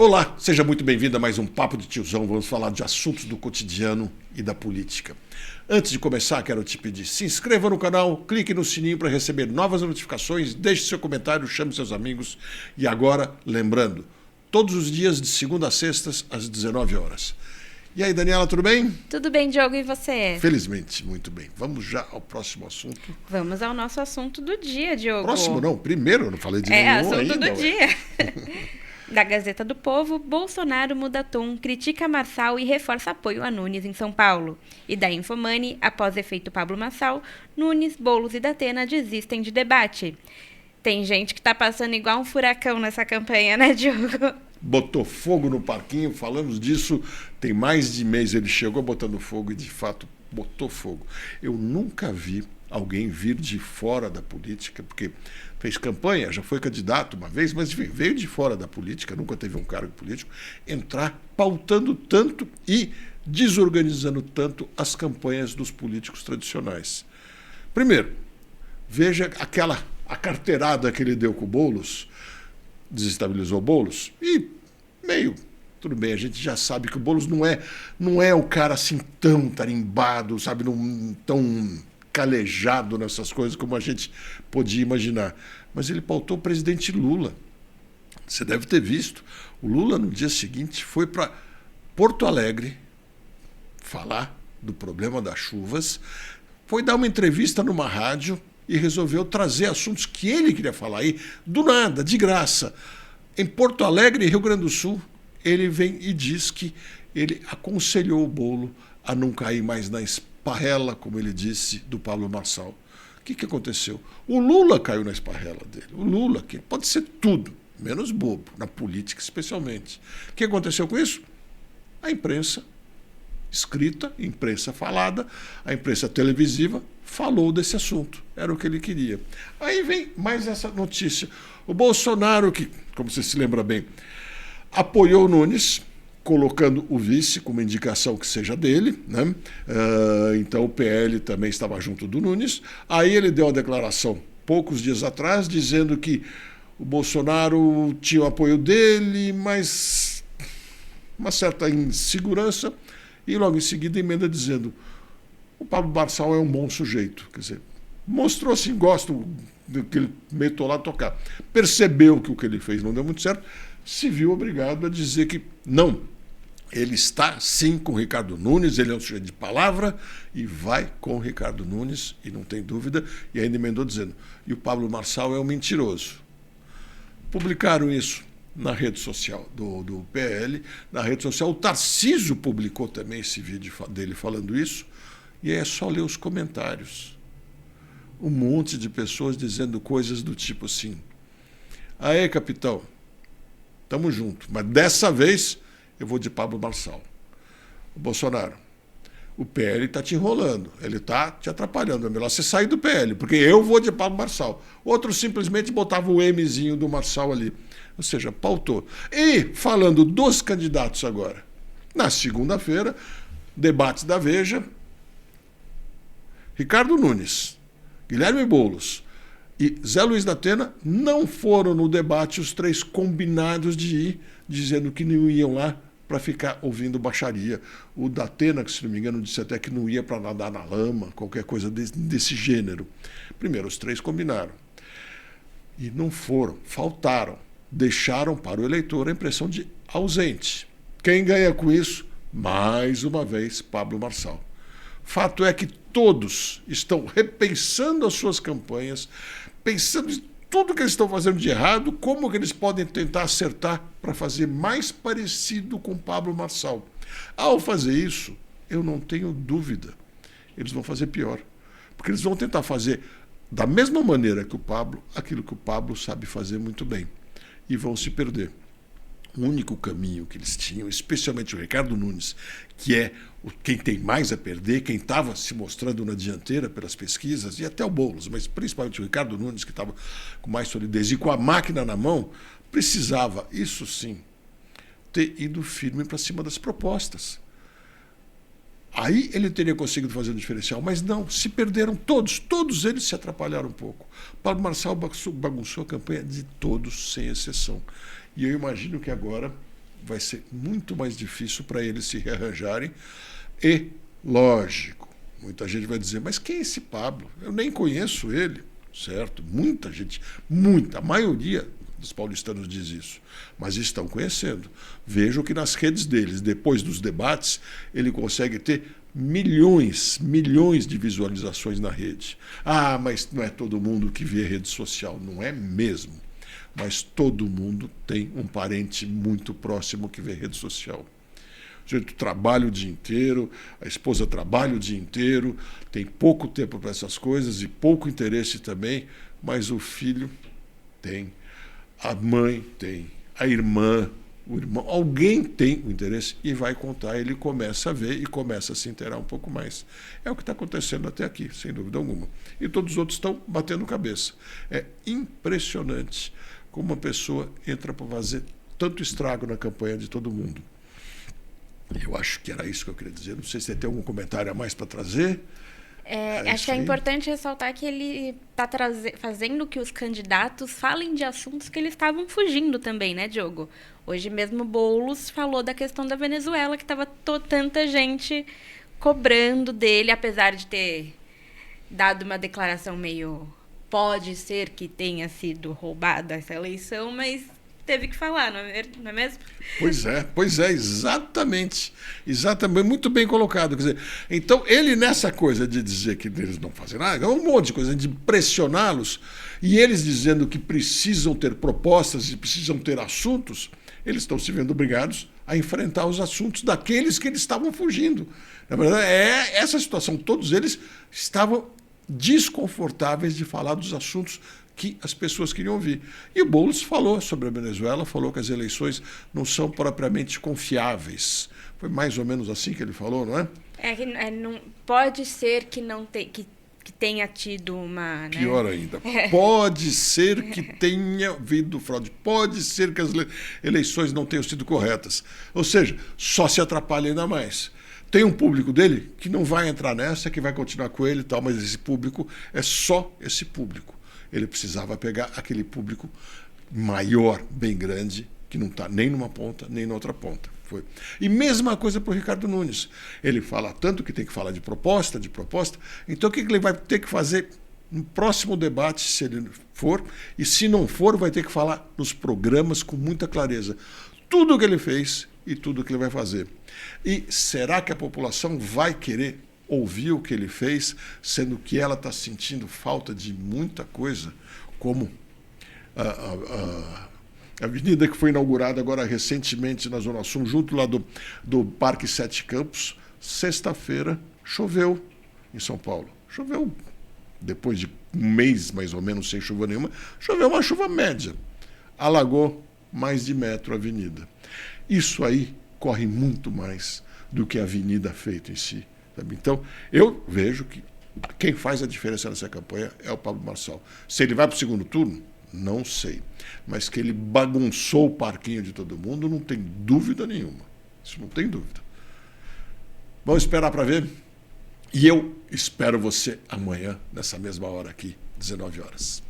Olá, seja muito bem-vindo a mais um Papo de Tiozão. Vamos falar de assuntos do cotidiano e da política. Antes de começar, quero te pedir, se inscreva no canal, clique no sininho para receber novas notificações, deixe seu comentário, chame seus amigos. E agora, lembrando, todos os dias de segunda a sexta, às 19 horas. E aí, Daniela, tudo bem? Tudo bem, Diogo, e você? Felizmente, muito bem. Vamos já ao próximo assunto. Vamos ao nosso assunto do dia, Diogo. Próximo não, primeiro, eu não falei de nenhum assunto ainda. Do dia. Da Gazeta do Povo, Bolsonaro muda tom, critica Marçal e reforça apoio a Nunes em São Paulo. E da Infomani, após efeito Pablo Marçal, Nunes, Boulos e Datena desistem de debate. Tem gente que tá passando igual um furacão nessa campanha, né, Diogo? Botou fogo no parquinho, falamos disso, tem mais de mês, ele chegou botando fogo e de fato botou fogo. Eu nunca vi alguém vir de fora da política, porque fez campanha, já foi candidato uma vez, mas enfim, veio de fora da política, nunca teve um cargo político, entrar pautando tanto e desorganizando tanto as campanhas dos políticos tradicionais. Primeiro, veja a carteirada que ele deu com o Boulos, desestabilizou o Boulos e tudo bem, a gente já sabe que o Boulos não é o cara assim tão tarimbado, sabe, tão calejado nessas coisas como a gente podia imaginar. Mas ele pautou o presidente Lula. Você deve ter visto. O Lula, no dia seguinte, foi para Porto Alegre falar do problema das chuvas, foi dar uma entrevista numa rádio e resolveu trazer assuntos que ele queria falar aí, do nada, de graça. Em Porto Alegre, Rio Grande do Sul, ele vem e diz que ele aconselhou o Boulos a não cair mais na esparrela, como ele disse, do Pablo Marçal. O que aconteceu? O Lula caiu na esparrela dele. O Lula, que pode ser tudo, menos bobo, na política especialmente. O que aconteceu com isso? A imprensa escrita, imprensa falada, a imprensa televisiva falou desse assunto. Era o que ele queria. Aí vem mais essa notícia. O Bolsonaro, que, como você se lembra bem, apoiou o Nunes, colocando o vice como indicação que seja dele, né? Então o PL também estava junto do Nunes. Aí ele deu uma declaração poucos dias atrás, dizendo que o Bolsonaro tinha o apoio dele, mas uma certa insegurança, e logo em seguida emenda dizendo: o Pablo Marçal é um bom sujeito. Quer dizer, mostrou assim, gosto do que ele metou lá tocar. Percebeu que o que ele fez não deu muito certo, se viu obrigado a dizer que não, ele está sim com o Ricardo Nunes, ele é um sujeito de palavra e vai com o Ricardo Nunes, e não tem dúvida, e ainda emendou dizendo: e o Pablo Marçal é um mentiroso. Publicaram isso na rede social do PL, na rede social. O Tarcísio publicou também esse vídeo dele falando isso, e é só ler os comentários. Um monte de pessoas dizendo coisas do tipo assim: aê, capitão, tamo junto, mas dessa vez eu vou de Pablo Marçal. O Bolsonaro, o PL está te enrolando, ele está te atrapalhando, é melhor você sair do PL, porque eu vou de Pablo Marçal. Outros simplesmente botavam o Mzinho do Marçal ali. Ou seja, pautou. E, falando dos candidatos agora, na segunda-feira, debates da Veja, Ricardo Nunes, Guilherme Boulos e Zé Luiz Datena não foram no debate, os três combinados de ir, dizendo que não iam lá para ficar ouvindo baixaria. O Datena, que se não me engano, disse até que não ia para nadar na lama, qualquer coisa desse gênero. Primeiro, os três combinaram. E não foram, faltaram. Deixaram para o eleitor a impressão de ausente. Quem ganha com isso? Mais uma vez, Pablo Marçal. Fato é que todos estão repensando as suas campanhas, pensando em tudo que eles estão fazendo de errado, como que eles podem tentar acertar para fazer mais parecido com Pablo Marçal. Ao fazer isso, eu não tenho dúvida, eles vão fazer pior. Porque eles vão tentar fazer da mesma maneira que o Pablo, aquilo que o Pablo sabe fazer muito bem. E vão se perder. O único caminho que eles tinham, especialmente o Ricardo Nunes, que é quem tem mais a perder, quem estava se mostrando na dianteira pelas pesquisas, e até o Boulos, mas principalmente o Ricardo Nunes, que estava com mais solidez e com a máquina na mão, precisava, isso sim, ter ido firme para cima das propostas. Aí ele teria conseguido fazer um diferencial, mas não, se perderam todos eles se atrapalharam um pouco. Pablo Marçal bagunçou a campanha de todos, sem exceção. E eu imagino que agora vai ser muito mais difícil para eles se rearranjarem. E, lógico, muita gente vai dizer, mas quem é esse Pablo? Eu nem conheço ele, certo? Muita gente, a maioria dos paulistanos diz isso, mas estão conhecendo. Vejam que nas redes deles, depois dos debates, ele consegue ter milhões de visualizações na rede. Ah, mas não é todo mundo que vê rede social. Não é mesmo. Mas todo mundo tem um parente muito próximo que vê rede social. O sujeito trabalha o dia inteiro, a esposa trabalha o dia inteiro, tem pouco tempo para essas coisas e pouco interesse também, mas o filho tem, a mãe tem, a irmã, o irmão, alguém tem o interesse e vai contar, ele começa a ver e começa a se inteirar um pouco mais. É o que está acontecendo até aqui, sem dúvida alguma. E todos os outros estão batendo cabeça. É impressionante como uma pessoa entra para fazer tanto estrago na campanha de todo mundo. Eu acho que era isso que eu queria dizer. Não sei se tem algum comentário a mais para trazer. Acho que é importante ressaltar que ele está fazendo que os candidatos falem de assuntos que eles estavam fugindo também, né, Diogo? Hoje mesmo Boulos falou da questão da Venezuela, que estava tanta gente cobrando dele, apesar de ter dado uma declaração meio... Pode ser que tenha sido roubada essa eleição, mas teve que falar, não é mesmo? Pois é, exatamente. Exatamente, muito bem colocado. Quer dizer, então, ele nessa coisa de dizer que eles não fazem nada, é um monte de coisa, de pressioná-los, e eles dizendo que precisam ter propostas e precisam ter assuntos, eles estão se vendo obrigados a enfrentar os assuntos daqueles que eles estavam fugindo. Na verdade, é essa situação. Todos eles estavam desconfortáveis de falar dos assuntos que as pessoas queriam ouvir. E o Boulos falou sobre a Venezuela, falou que as eleições não são propriamente confiáveis. Foi mais ou menos assim que ele falou, não é? Não, pode ser que não que tenha tido uma... Pior ainda. Pode ser que tenha havido fraude. Pode ser que as eleições não tenham sido corretas. Ou seja, só se atrapalha ainda mais. Tem um público dele que não vai entrar nessa, que vai continuar com ele e tal, mas esse público é só esse público. Ele precisava pegar aquele público maior, bem grande, que não está nem numa ponta, nem na outra ponta. Foi. E mesma coisa para o Ricardo Nunes. Ele fala tanto que tem que falar de proposta, então o que ele vai ter que fazer no próximo debate, se ele for, e se não for, vai ter que falar nos programas com muita clareza. Tudo o que ele fez e tudo o que ele vai fazer. E será que a população vai querer ouvir o que ele fez, sendo que ela está sentindo falta de muita coisa, como a avenida que foi inaugurada agora recentemente na Zona Sul, junto lá do Parque Sete Campos, sexta-feira choveu em São Paulo. Choveu depois de um mês mais ou menos sem chuva nenhuma, choveu uma chuva média. Alagou mais de metro a avenida. Isso aí corre muito mais do que a avenida feita em si. Sabe? Então, eu vejo que quem faz a diferença nessa campanha é o Pablo Marçal. Se ele vai para o segundo turno, não sei. Mas que ele bagunçou o parquinho de todo mundo, não tem dúvida nenhuma. Isso não tem dúvida. Vamos esperar para ver. E eu espero você amanhã, nessa mesma hora aqui, 19 horas.